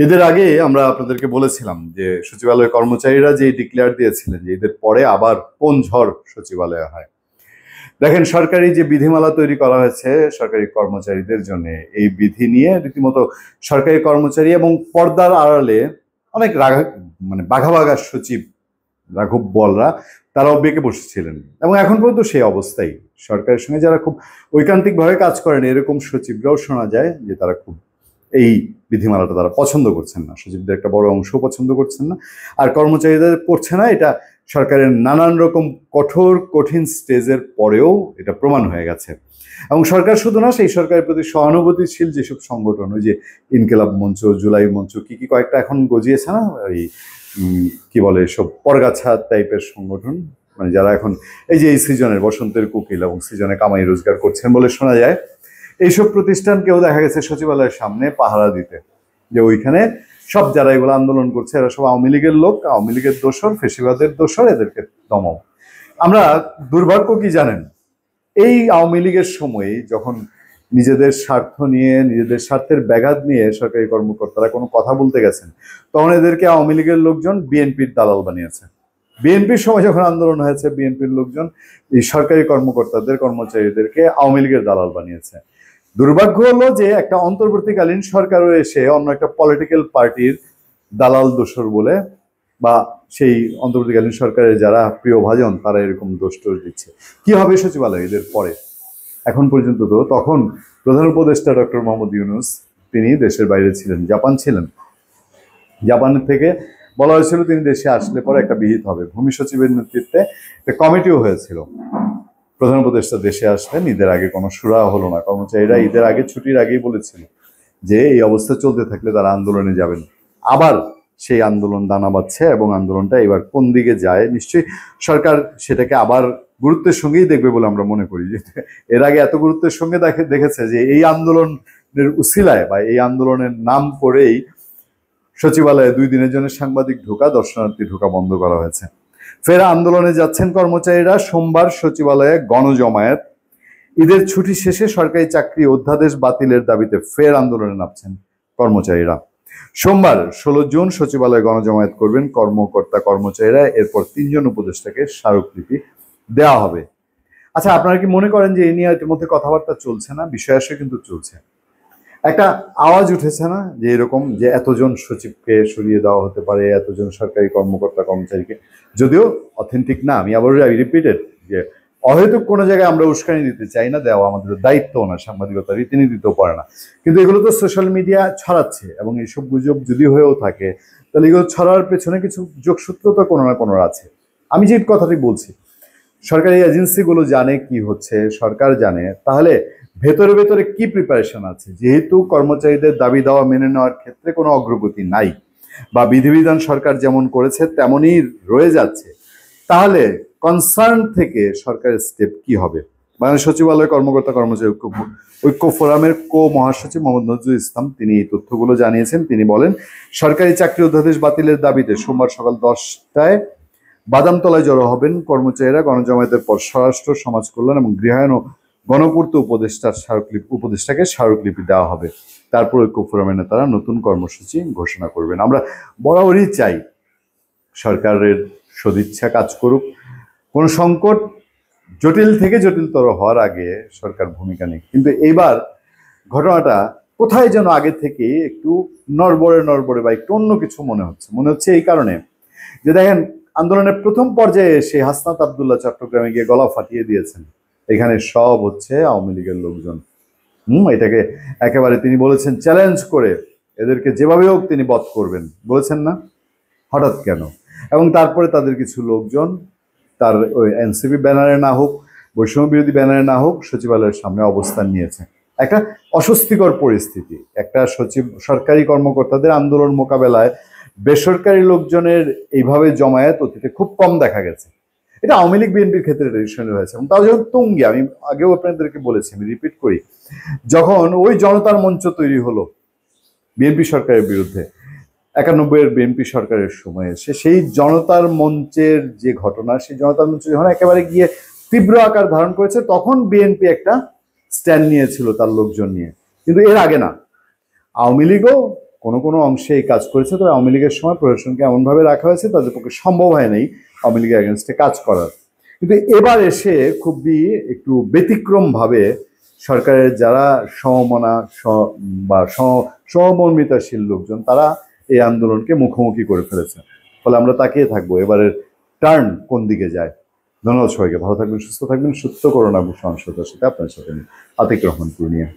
এদের আগে আমরা আপনাদেরকে বলেছিলাম যে সচিবালয়ের কর্মচারীরা যে ডিক্লেয়ার দিয়েছিলেন যে এদের পরে আবার কোন ঝড় সচিবালয়ে হয়। দেখেন, সরকারি যে বিধিমালা তৈরি করা হয়েছে সরকারি কর্মচারীদের জন্য, এই বিধি নিয়ে রীতিমতো সরকারি কর্মচারী এবং পর্দার আড়ালে অনেক বাঘা বাঘা সচিব রাঘব বলরা তারাও বেঁকে বসেছিলেন এবং এখন পর্যন্ত সেই অবস্থায় সরকারের সঙ্গে যারা খুব ঐকান্তিকভাবে কাজ করেন এরকম সচিবরাও শোনা যায় যে তারা খুব এই বিধিমালাটা তারা পছন্দ করছেন না, সচিবদের একটা বড় অংশ পছন্দ করছেন না, আর কর্মচারীদের করছে না। এটা সরকারের নানান রকম কঠিন স্টেজের পরেও এটা প্রমাণ হয়ে গেছে। এবং সরকার শুধু না, সেই সরকারের প্রতি সহানুভূতিশীল যেসব সংগঠন, ওই যে ইনকিলাব মঞ্চ, জুলাই মঞ্চ, কি কয়েকটা এখন গজিয়েছে না, এই কি বলে সব পরগাছা টাইপের সংগঠন, মানে যারা এখন এই যে এই সিজনের বসন্তের কোকিল এবং সিজনে কামাই রোজগার করছেন বলে শোনা যায়, এইসব প্রতিষ্ঠানকেও দেখা গেছে সচিবালয়ের সামনে পাহারা দিতে, যে ওইখানে সব যারা এগুলো আন্দোলন করছে এরা সব আওয়ামী লীগের লোক, আওয়ামী লীগের দোসর, ফেসিবাদের দোসর, এদেরকে দমাও। আমরা দুর্ভাগ্য কি জানেন, এই আওয়ামী লীগের সময়ে যখন নিজেদের স্বার্থ নিয়ে, নিজেদের স্বার্থের ব্যাঘাত নিয়ে সরকারি কর্মকর্তারা কোনো কথা বলতে গেছেন, তখন এদেরকে আওয়ামী লীগের লোকজন বিএনপির দালাল বানিয়েছে। বিএনপির সময় যখন আন্দোলন হয়েছে, বিএনপির লোকজন এই সরকারি কর্মকর্তাদের, কর্মচারীদেরকে আওয়ামী লীগের দালাল বানিয়েছে। দুর্ভাগ্য হলো যে একটা অন্তর্বর্তীকালীন সরকারও এসে অন্য একটা পলিটিক্যাল পার্টির দালাল দোসর বলে, বা সেই অন্তর্বর্তীকালীন সরকারের যারা প্রিয় ভাজন তারা এরকম দোষ দিচ্ছে। কি হবে সচিবালয় এদের পরে? এখন পর্যন্ত তো তখন প্রধান উপদেষ্টা ডক্টর মোহাম্মদ ইউনূস তিনি দেশের বাইরে ছিলেন, জাপান ছিলেন। জাপানের থেকে বলা হয়েছিল তিনি দেশে আসলে পরে একটা বিহিত হবে। ভূমি সচিবের নেতৃত্বে একটা কমিটিও হয়েছিল। প্রধান উপদেষ্টা দেশে আসলেন, ঈদের আগে কোনো সুরা হলো না। কর্মচারীরা ঈদের আগে, ছুটির আগেই বলেছিল যে এই অবস্থা চলতে থাকলে তারা আন্দোলনে যাবেন। আবার সেই আন্দোলন দানা বাঁধছে এবং আন্দোলনটা এবার কোন দিকে যায় নিশ্চয়ই সরকার সেটাকে আবার গুরুত্বের সঙ্গেই দেখবে বলে আমরা মনে করি। যে এর আগে এত গুরুত্বের সঙ্গে দেখেছে যে এই আন্দোলনের উসিলায় বা এই আন্দোলনের নাম করেই সচিবালয়ে 2 দিনের জন্য সাংবাদিক ঢোকা, দর্শনার্থী ঢোকা বন্ধ করা হয়েছে। ফের আন্দোলনে যাচ্ছেন কর্মচারীরা। সোমবার সচিবালয়ে গণজমায়েত। ঈদের ছুটি শেষে সরকারি চাকরি অধ্যাদেশ বাতিলের দাবিতে ফের আন্দোলনে নামছেন কর্মচারীরা। সোমবার 16 জুন সচিবালয়ে গণজমায়েত করবেন কর্মকর্তা কর্মচারীরা। এরপর 3 জন উপদেষ্টাকে স্মারকলিপি দেওয়া হবে। আচ্ছা, আপনারা কি মনে করেন যে এই নিয়ে ইতিমধ্যে কথাবার্তা চলছে না? বিষয় আসে কিন্তু চলছে। একটা আওয়াজ উঠেছে না যে এরকম যে এতজন সচিবকে সরিয়ে দেওয়া হতে পারে, এতজন সরকারি কর্মকর্তা কর্মচারীকে, যদিও অথেন্টিক না। আমি আবার রিপিটেড যে অহেতুক কোনো জায়গায় আমরা উস্কানি দিতে চাই না, দেওয়া আমাদের দায়িত্ব না, সাংবাদিকতা রীতিনীতিতেও পারে না। কিন্তু এগুলো তো সোশ্যাল মিডিয়া ছড়াচ্ছে এবং এইসব গুজব যদি হয়েও থাকে তাহলে এগুলো ছড়ার পেছনে কিছু যোগসূত্র তো কোনো না কোনো আছে। আমি যে কথাটি বলছি, সরকারি এজেন্সিগুলো জানে কি হচ্ছে, সরকার জানে, তাহলে ভেতরে ভেতরে কি প্রিপারেশন আছে? যেহেতু কর্মচারীদের দাবি দাওয়া মেনে নেওয়ার ক্ষেত্রে কোনো অগ্রগতি নাই বা বিধিবিধান সরকার যেমন করেছে তেমনই রয়ে যাচ্ছে, তাহলে কনসার্ন থেকে সরকারের স্টেপ কি হবে? বাংলাদেশ সচিবালয় কর্মকর্তা কর্মচারী ঐক্য ফোরামের মহাসচিব মোহাম্মদ নজরুল ইসলাম তিনি এই তথ্যগুলো জানিয়েছেন। তিনি বলেন, সরকারি চাকরি অধ্যাদেশ বাতিলের দাবিতে সোমবার সকাল 10টায় বাদামতলায় জড়ো হবেন কর্মচারীরা। গণজমায়েতের পর স্বরাষ্ট্র, সমাজ কল্যাণ এবং গৃহায়ন ও গণপূর্ত উপদেষ্টাকে স্মারকলিপি দেওয়া হবে। তারপর ঐক্য ফোরামের নেতারা নতুন কর্মসূচি ঘোষণা করবেন। আমরা বরাবরই চাই সরকারের সদিচ্ছা কাজ করুক। কোন সংকট জটিল থেকে জটিলতর হওয়ার আগে সরকার ভূমিকা নিক। কিন্তু এইবার ঘটনাটা কোথায় যেন আগে থেকে একটু নড়বড়ে বা একটু অন্য কিছু মনে হচ্ছে এই কারণে যে দেখেন, আন্দোলনের প্রথম পর্যায়ে এসে হাসনাত আব্দুল্লাহ চট্টগ্রামে গিয়ে গলা ফাটিয়ে দিয়েছেন। এখানে সব হচ্ছে আওয়ামী লীগের লোকজন। এটাকে একেবারে তিনি বলেছেন চ্যালেঞ্জ করে এদেরকে যেভাবে হোক তিনি বধ করবেন, বলেছেন না? হঠাৎ কেন? এবং তারপরে তাদের কিছু লোকজন তার ওই এনসিপি ব্যানারে না হোক, বৈষম্য বিরোধী ব্যানারে না হোক, সচিবালয়ের সামনে অবস্থান নিয়েছে। একটা অস্বস্তিকর পরিস্থিতি। একটা সরকারি কর্মকর্তাদের আন্দোলন মোকাবেলায় বেসরকারি লোকজনের এইভাবে জমায়েত অতীতে খুব কম দেখা গেছে। এটা আওয়ামী লীগ বিএনপির ক্ষেত্রে রিসেন্ট হয়েছে এবং তাও যখন তুঙ্গে, আমি আগেও আপনাদেরকে বলেছি, আমি রিপিট করি, যখন ওই জনতার মঞ্চ তৈরি হলো বিএনপি সরকারের বিরুদ্ধে 91-এর বিএনপি সরকারের সময় এসে, সেই জনতার মঞ্চের যে ঘটনা, সেই জনতার মঞ্চ যখন একেবারে গিয়ে তীব্র আকার ধারণ করেছে তখন বিএনপি একটা স্ট্যান্ড নিয়েছিল তার লোকজন নিয়ে। কিন্তু এর আগে না, আওয়ামী লীগও কোনো কোনো অংশে এই কাজ করেছে, তবে আওয়ামী লীগের সময় প্রশাসনকে এমনভাবে রাখা হয়েছে তাদের পক্ষে সম্ভব হয় নাই আওয়ামী লীগের এগেনস্টে কাজ করার। কিন্তু এবার এসে খুবই একটু ব্যতিক্রমভাবে সরকারের যারা সমমনা বা সহমর্মিতাশীল লোকজন তারা এই আন্দোলনকে মুখোমুখি করে ফেলেছে। ফলে আমরা তাকিয়ে থাকবো এবারের টার্ন কোন দিকে যায়। ধন্যবাদ সবাইকে, ভালো থাকবেন, সুস্থ থাকবেন। সত্য করোনা এবং সহিংসতার সাথে আপনার সাথে আতিক রহমান পূর্ণিয়া।